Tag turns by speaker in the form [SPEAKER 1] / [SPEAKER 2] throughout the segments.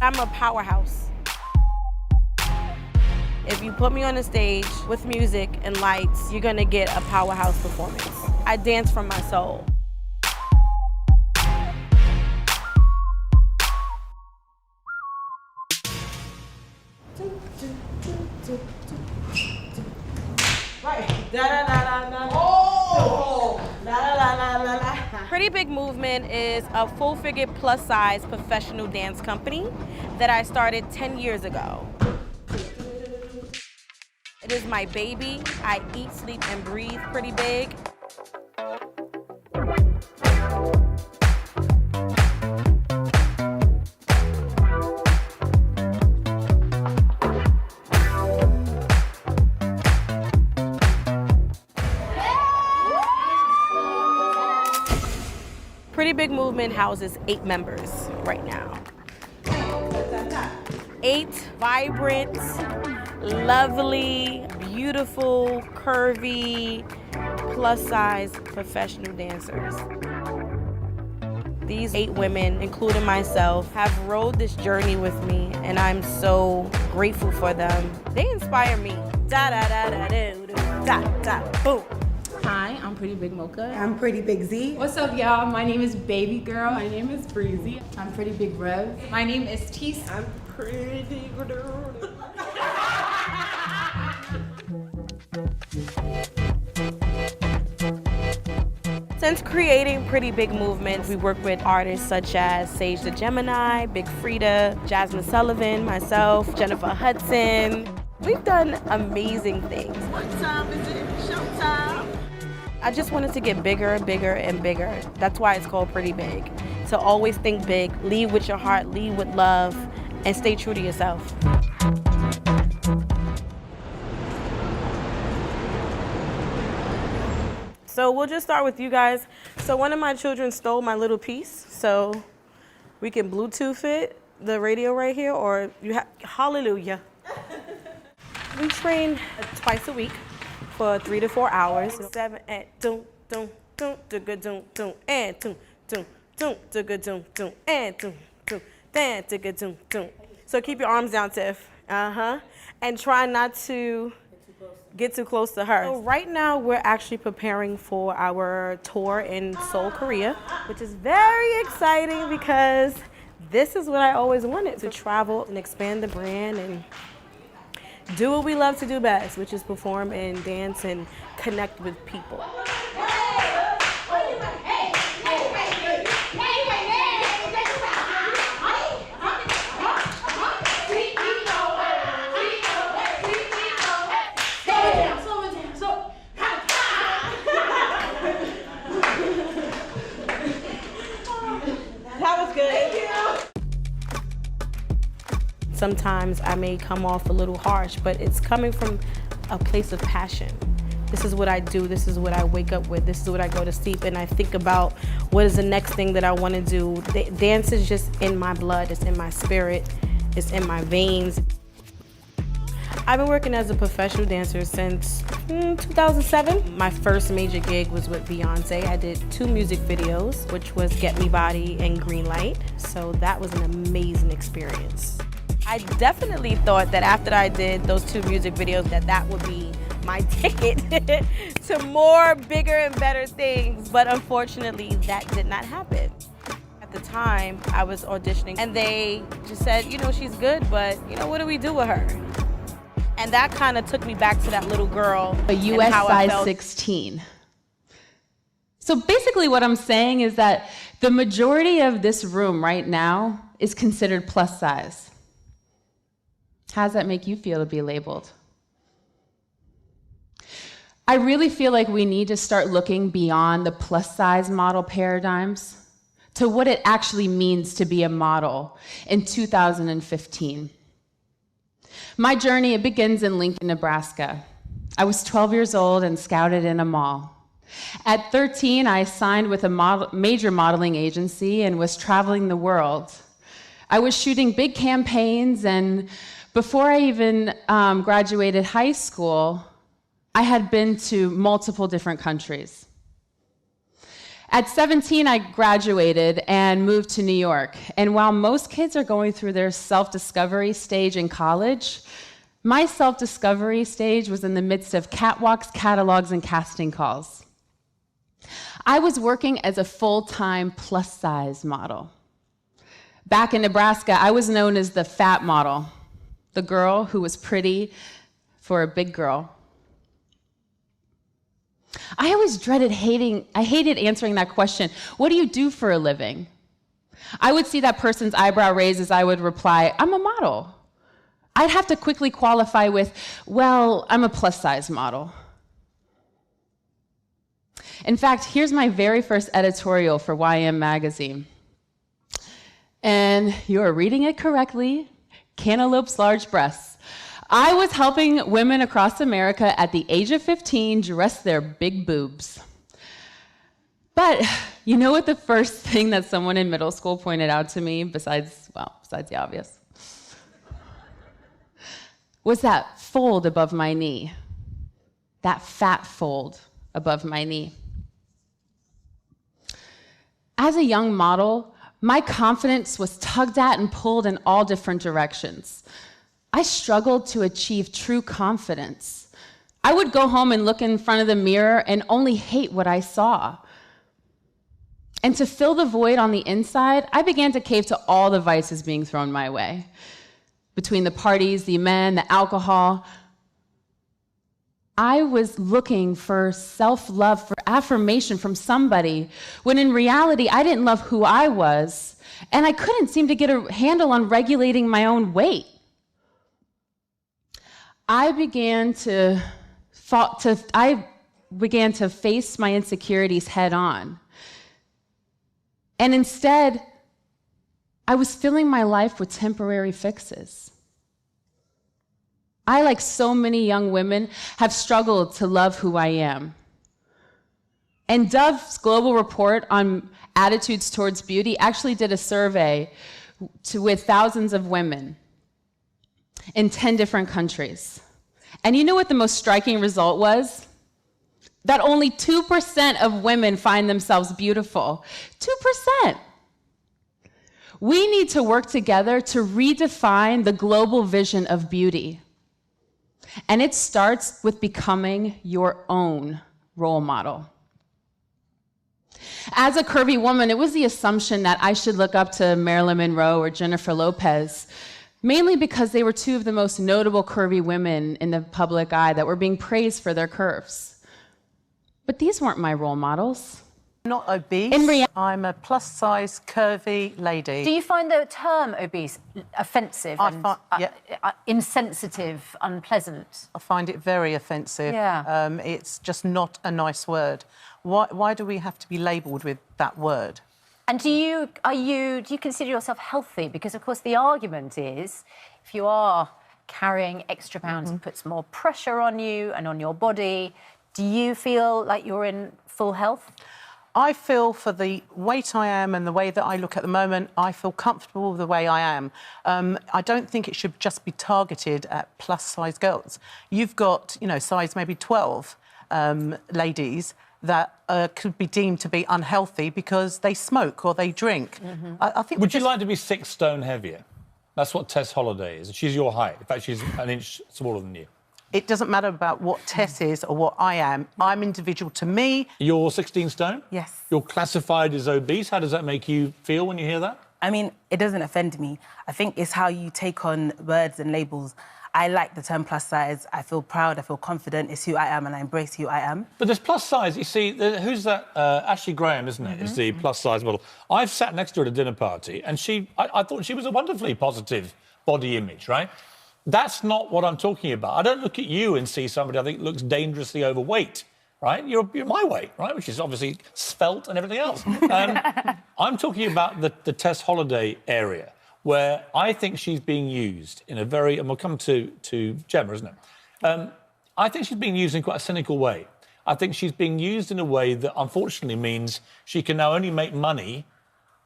[SPEAKER 1] I'm a powerhouse. If you put me on a stage with music and lights, you're gonna get a powerhouse performance. I dance from my soul. Right. Oh! Pretty Big Movement is a full-figure plus-size professional dance company that I started 10 years ago. It is my baby. I eat, sleep, and breathe Pretty Big. Pretty Big Movement houses 8 members right now. 8 vibrant, lovely, beautiful, curvy, plus-size professional dancers. These 8 women, including myself, have rode this journey with me, and I'm so grateful for them. They inspire me. Da da da da da da da boom.
[SPEAKER 2] Hi, I'm Pretty Big Mocha.
[SPEAKER 3] I'm Pretty Big Z.
[SPEAKER 4] What's up, y'all? My name is Baby Girl. My name is Breezy.
[SPEAKER 2] I'm Pretty Big Rev.
[SPEAKER 4] My name is Tease.
[SPEAKER 1] I'm pretty good. Since creating Pretty Big Movement, we work with artists such as Sage the Gemini, Big Frida, Jasmine Sullivan, myself, Jennifer Hudson. We've done amazing things.
[SPEAKER 3] What time is it? Showtime.
[SPEAKER 1] I just wanted to get bigger, bigger, and bigger. That's why it's called Pretty Big. So always think big, lead with your heart, lead with love, and stay true to yourself. So we'll just start with you guys. So one of my children stole my little piece, so we can Bluetooth it, the radio right here, or you have, hallelujah. We train twice a week for 3 to 4 hours. 7 and doom doom doom doom doom doom and doom doom doom doom doom doom and doom doom dan doom doom. So keep your arms down, Tiff. And try not to get too close to her. So right now we're actually preparing for our tour in Seoul, Korea, which is very exciting because this is what I always wanted, to travel and expand the brand and do what we love to do best, which is perform and dance and connect with people. That was good. Thank you. Sometimes I may come off a little harsh, but it's coming from a place of passion. This is what I do, this is what I wake up with, this is what I go to sleep, and I think about what is the next thing that I want to do. Dance is just in my blood, it's in my spirit, it's in my veins. I've been working as a professional dancer since 2007. My first major gig was with Beyonce. I did 2 music videos, which was Get Me Body and Green Light. So that was an amazing experience. I definitely thought that after I did those 2 music videos that would be my ticket to more bigger and better things. But unfortunately, that did not happen. At the time, I was auditioning and they just said, you know, she's good, but you know, what do we do with her? And that kind of took me back to that little girl.
[SPEAKER 4] A US size 16. So basically what I'm saying is that the majority of this room right now is considered plus size. How does that make you feel to be labeled? I really feel like we need to start looking beyond the plus size model paradigms to what it actually means to be a model in 2015. My journey, it begins in Lincoln, Nebraska. I was 12 years old and scouted in a mall. At 13, I signed with a major modeling agency and was traveling the world. I was shooting big campaigns, and before I even graduated high school, I had been to multiple different countries. At 17, I graduated and moved to New York. And while most kids are going through their self-discovery stage in college, my self-discovery stage was in the midst of catwalks, catalogs, and casting calls. I was working as a full-time plus-size model. Back in Nebraska, I was known as the fat model, the girl who was pretty for a big girl. I always hated answering that question, what do you do for a living? I would see that person's eyebrow raise as I would reply, I'm a model. I'd have to quickly qualify with, well, I'm a plus-size model. In fact, here's my very first editorial for YM Magazine. And you are reading it correctly, Cantaloupe's Large Breasts. I was helping women across America at the age of 15 dress their big boobs. But you know what the first thing that someone in middle school pointed out to me, besides the obvious, was that fold above my knee, that fat fold above my knee. As a young model, my confidence was tugged at and pulled in all different directions. I struggled to achieve true confidence. I would go home and look in front of the mirror and only hate what I saw. And to fill the void on the inside, I began to cave to all the vices being thrown my way. Between the parties, the men, the alcohol, I was looking for self-love, for affirmation from somebody, when in reality, I didn't love who I was, and I couldn't seem to get a handle on regulating my own weight. I began to face my insecurities head on. And instead, I was filling my life with temporary fixes. I, like so many young women, have struggled to love who I am. And Dove's global report on attitudes towards beauty actually did a survey with thousands of women in 10 different countries. And you know what the most striking result was? That only 2% of women find themselves beautiful. 2%. We need to work together to redefine the global vision of beauty. And it starts with becoming your own role model. As a curvy woman, it was the assumption that I should look up to Marilyn Monroe or Jennifer Lopez, mainly because they were two of the most notable curvy women in the public eye that were being praised for their curves. But these weren't my role models.
[SPEAKER 5] Not obese. I'm a plus-size, curvy lady.
[SPEAKER 6] Do you find the term obese offensive and insensitive, unpleasant?
[SPEAKER 5] I find it very offensive.
[SPEAKER 6] Yeah.
[SPEAKER 5] It's just not a nice word. Why do we have to be labelled with that word?
[SPEAKER 6] And do you consider yourself healthy? Because, of course, the argument is if you are carrying extra pounds, it puts more pressure on you and on your body. Do you feel like you're in full health?
[SPEAKER 5] I feel, for the weight I am and the way that I look at the moment, I feel comfortable with the way I am. I don't think it should just be targeted at plus-size girls. You've got, size maybe 12 ladies that could be deemed to be unhealthy because they smoke or they drink. I think.
[SPEAKER 7] Would you like to be 6 stone heavier? That's what Tess Holliday is. She's your height. In fact, she's an inch smaller than you.
[SPEAKER 5] It doesn't matter about what Tess is or what I am. I'm individual to me.
[SPEAKER 7] You're 16 stone?
[SPEAKER 3] Yes.
[SPEAKER 7] You're classified as obese. How does that make you feel when you hear that?
[SPEAKER 3] I mean, it doesn't offend me. I think it's how you take on words and labels. I like the term plus size. I feel proud, I feel confident. It's who I am and I embrace who I am.
[SPEAKER 7] But there's plus size. You see, who's that? Ashley Graham, isn't it? Is the plus size model. I've sat next to her at a dinner party and I thought she was a wonderfully positive body image, right? That's not what I'm talking about. I don't look at you and see somebody I think looks dangerously overweight, right? You're my weight, right? Which is obviously svelte and everything else. I'm talking about the Tess Holliday area, where I think she's being used in a very, and we'll come to Gemma, isn't it? I think she's being used in quite a cynical way. I think she's being used in a way that unfortunately means she can now only make money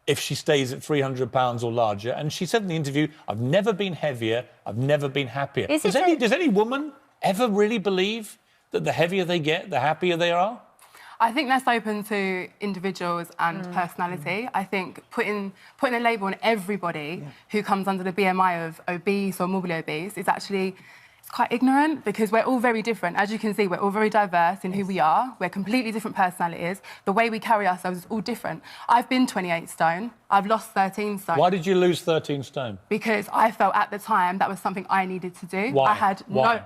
[SPEAKER 7] if she stays at 300 pounds or larger. And she said in the interview, I've never been heavier, I've never been happier. Does any woman ever really believe that the heavier they get, the happier they are?
[SPEAKER 8] I think that's open to individuals and personality. I think putting a label on everybody who comes under the BMI of obese or morbidly obese is actually quite ignorant, because we're all very different. As you can see, we're all very diverse in who we are. We're completely different personalities. The way we carry ourselves is all different. I've been 28 stone. I've lost 13 stone.
[SPEAKER 7] Why did you lose 13 stone?
[SPEAKER 8] Because I felt at the time that was something I needed to do.
[SPEAKER 7] Why?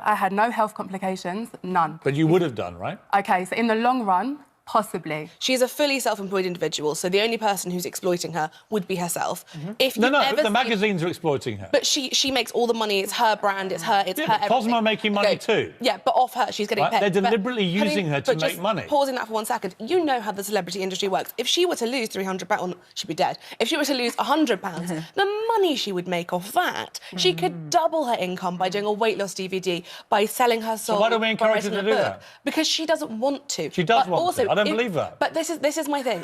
[SPEAKER 8] I had no health complications, none.
[SPEAKER 7] But you would have done, right?
[SPEAKER 8] Okay, so in the long run, possibly.
[SPEAKER 9] She's a fully self-employed individual, so the only person who's exploiting her would be herself. If you
[SPEAKER 7] The magazines are exploiting her.
[SPEAKER 9] But she makes all the money. It's her brand. It's her. It's her.
[SPEAKER 7] But Cosmo are making money too.
[SPEAKER 9] Yeah, but off her, she's getting paid.
[SPEAKER 7] They're
[SPEAKER 9] But
[SPEAKER 7] deliberately using her to
[SPEAKER 9] but
[SPEAKER 7] make
[SPEAKER 9] just
[SPEAKER 7] money.
[SPEAKER 9] Pausing that for 1 second, you know how the celebrity industry works. If she were to lose £300, she'd be dead. If she were to lose £100, the money she would make off that, she could double her income by doing a weight loss DVD, by selling her soul.
[SPEAKER 7] So why don't we
[SPEAKER 9] by
[SPEAKER 7] encourage her
[SPEAKER 9] writing
[SPEAKER 7] to
[SPEAKER 9] a
[SPEAKER 7] do
[SPEAKER 9] book.
[SPEAKER 7] that?
[SPEAKER 9] Because she doesn't want to.
[SPEAKER 7] She does
[SPEAKER 9] But
[SPEAKER 7] want
[SPEAKER 9] also,
[SPEAKER 7] to. I don't believe that.
[SPEAKER 9] But this is my thing.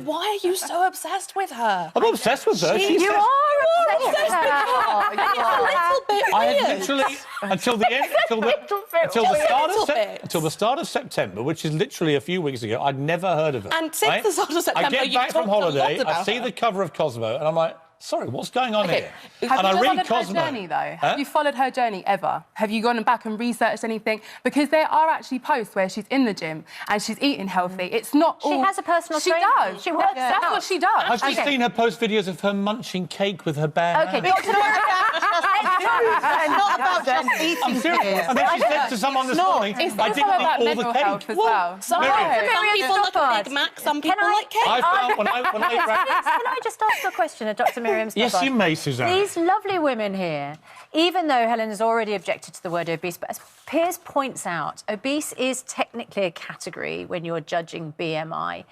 [SPEAKER 9] Why are you so obsessed with her?
[SPEAKER 7] I'm obsessed with her.
[SPEAKER 6] You are obsessed with her.
[SPEAKER 9] And it's a little bit
[SPEAKER 7] I had
[SPEAKER 9] weird.
[SPEAKER 7] literally until the start of September, which is literally a few weeks ago, I'd never heard of her.
[SPEAKER 9] And since the start of September,
[SPEAKER 7] I get
[SPEAKER 9] you've
[SPEAKER 7] back from
[SPEAKER 9] talked a lot
[SPEAKER 7] holiday, I
[SPEAKER 9] about
[SPEAKER 7] see
[SPEAKER 9] her.
[SPEAKER 7] the cover of Cosmo, and I'm like, sorry, what's going on here?
[SPEAKER 8] Have
[SPEAKER 7] and I
[SPEAKER 8] you
[SPEAKER 7] read
[SPEAKER 8] followed
[SPEAKER 7] Cosmo.
[SPEAKER 8] her journey, though? Have you followed her journey ever? Have you gone back and researched anything? Because there are actually posts where she's in the gym and she's eating healthy. It's not all...
[SPEAKER 6] She has a personal trainer.
[SPEAKER 8] She does.
[SPEAKER 6] She works
[SPEAKER 8] That's
[SPEAKER 6] out.
[SPEAKER 8] what she does.
[SPEAKER 7] I've just seen her post videos of her munching cake with her bare
[SPEAKER 6] Okay,
[SPEAKER 7] hands.
[SPEAKER 6] Dr.
[SPEAKER 5] Not about just eating.
[SPEAKER 7] I'm serious. And then she said to someone this morning,
[SPEAKER 8] It's
[SPEAKER 7] I
[SPEAKER 8] also
[SPEAKER 7] didn't eat
[SPEAKER 8] about
[SPEAKER 7] all the
[SPEAKER 8] mental
[SPEAKER 7] cake.
[SPEAKER 8] health as well.
[SPEAKER 9] Some
[SPEAKER 7] Miriam.
[SPEAKER 9] people like a Big Mac, some people like cake.
[SPEAKER 7] I found when I
[SPEAKER 6] Can I just ask a question of Dr. Miriam
[SPEAKER 7] Yes,
[SPEAKER 6] Stoppard?
[SPEAKER 7] you may, Suzanne.
[SPEAKER 6] These lovely women here, even though Helen has already objected to the word obese, but as Piers points out, obese is technically a category when you're judging BMI.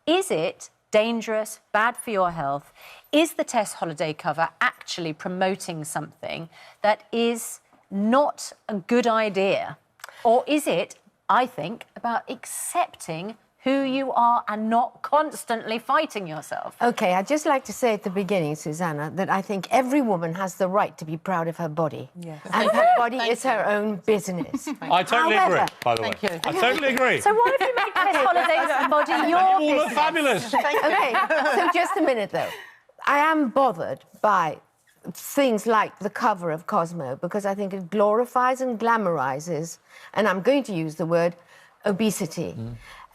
[SPEAKER 6] Is it dangerous, bad for your health? Is the Tess holiday cover actually promoting something that is not a good idea? Or is it, I think, about accepting who you are and not constantly fighting yourself?
[SPEAKER 10] OK, I'd just like to say at the beginning, Susanna, that I think every woman has the right to be proud of her body. Yes. And her body is her own business.
[SPEAKER 7] I totally agree,
[SPEAKER 10] However-
[SPEAKER 7] by the way. I totally agree.
[SPEAKER 6] So what if you make Tess Holiday's body your
[SPEAKER 7] You all
[SPEAKER 6] business?
[SPEAKER 7] look fabulous.
[SPEAKER 10] OK, so just a minute, though. I am bothered by things like the cover of Cosmo, because I think it glorifies and glamorizes, and I'm going to use the word, obesity.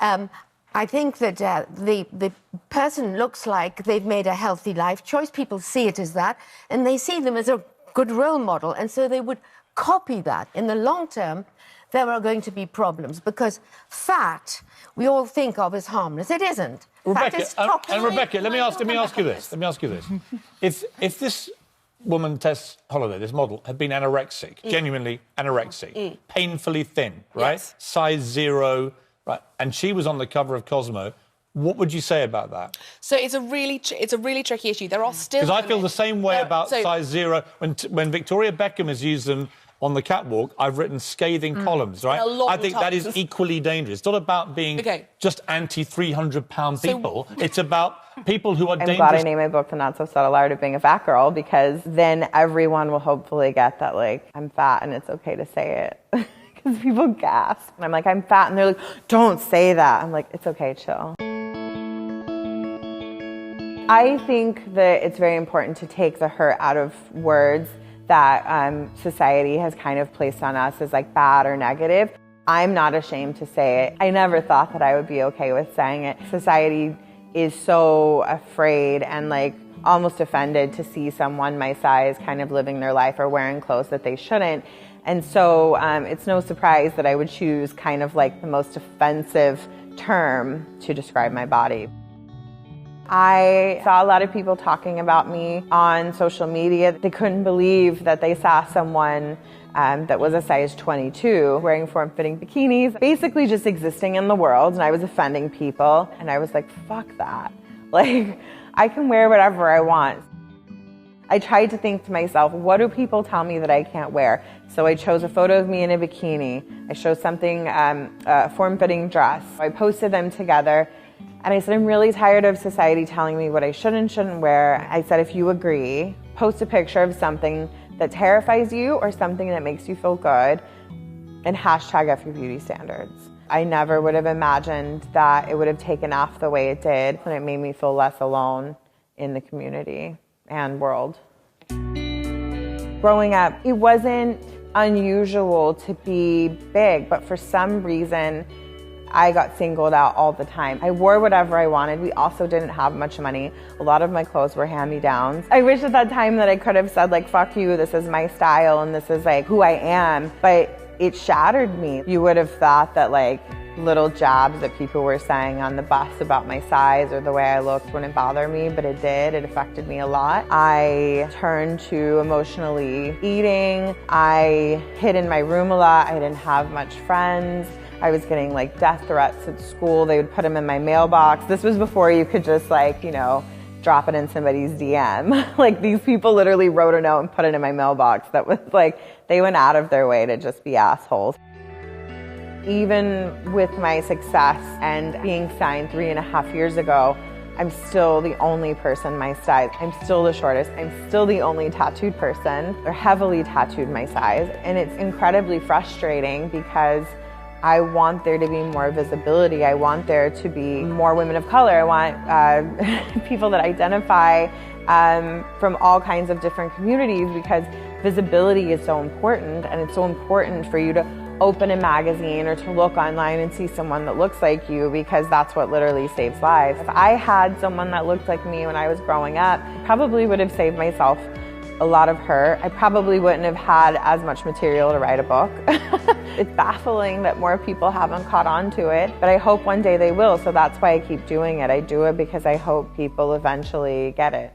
[SPEAKER 10] I think that the person looks like they've made a healthy life choice. People see it as that, and they see them as a good role model, and so they would copy that. In the long term, there are going to be problems, because fat we all think of as harmless. It isn't. Fat
[SPEAKER 7] Rebecca,
[SPEAKER 10] is toxic.
[SPEAKER 7] and Rebecca, let me ask you this. If this woman, Tess Holiday, this model, had been anorexic, genuinely anorexic, painfully thin, right?
[SPEAKER 9] Yes.
[SPEAKER 7] Size 0, right? And she was on the cover of Cosmo, what would you say about that?
[SPEAKER 9] So it's a really tricky issue. There are still...
[SPEAKER 7] Because I feel the same way about
[SPEAKER 9] so-
[SPEAKER 7] size 0. When Victoria Beckham has used them on the catwalk, I've written scathing columns, right?
[SPEAKER 9] A lot
[SPEAKER 7] I
[SPEAKER 9] of
[SPEAKER 7] think that is
[SPEAKER 9] times.
[SPEAKER 7] equally dangerous. It's not about being
[SPEAKER 9] Okay.
[SPEAKER 7] just anti-300-pound people. It's about people who are
[SPEAKER 11] I'm
[SPEAKER 7] dangerous.
[SPEAKER 11] glad I named my book The Not So Subtle Art of Being a Fat Girl, because then everyone will hopefully get that, like, I'm fat and it's okay to say it. Because people gasp. And I'm like, I'm fat. And they're like, don't say that. I'm like, it's okay, chill. I think that it's very important to take the hurt out of words that society has kind of placed on us as like bad or negative. I'm not ashamed to say it. I never thought that I would be okay with saying it. Society is so afraid and like almost offended to see someone my size kind of living their life or wearing clothes that they shouldn't. And so it's no surprise that I would choose kind of like the most offensive term to describe my body. I saw a lot of people talking about me on social media. They couldn't believe that they saw someone that was a size 22 wearing form-fitting bikinis, basically just existing in the world, and I was offending people. And I was like, fuck that. Like, I can wear whatever I want. I tried to think to myself, what do people tell me that I can't wear? So I chose a photo of me in a bikini. I chose something, a form-fitting dress. I posted them together. And I said, I'm really tired of society telling me what I should and shouldn't wear. I said, if you agree, post a picture of something that terrifies you or something that makes you feel good, and hashtag F your beauty standards. I never would have imagined that it would have taken off the way it did, and it made me feel less alone in the community and world. Growing up, it wasn't unusual to be big, but for some reason, I got singled out all the time. I wore whatever I wanted. We also didn't have much money. A lot of my clothes were hand-me-downs. I wish at that time that I could have said like, fuck you, this is my style and this is like who I am, but it shattered me. You would have thought that like little jabs that people were saying on the bus about my size or the way I looked wouldn't bother me, but it did. It affected me a lot. I turned to emotionally eating. I hid in my room a lot. I didn't have much friends. I was getting like death threats at school. They would put them in my mailbox. This was before you could just like, you know, drop it in somebody's DM. Like these people literally wrote a note and put it in my mailbox. That was like, they went out of their way to just be assholes. Even with my success and being signed 3.5 years ago, I'm still the only person my size. I'm still the shortest. I'm still the only tattooed person. They're heavily tattooed my size. And it's incredibly frustrating because I want there to be more visibility. I want there to be more women of color. I want people that identify from all kinds of different communities, because visibility is so important, and it's so important for you to open a magazine or to look online and see someone that looks like you, because that's what literally saves lives. If I had someone that looked like me when I was growing up, I probably would have saved myself a lot of hurt. I probably wouldn't have had as much material to write a book. It's baffling that more people haven't caught on to it, but I hope one day they will, so that's why I keep doing it. I do it because I hope people eventually get it.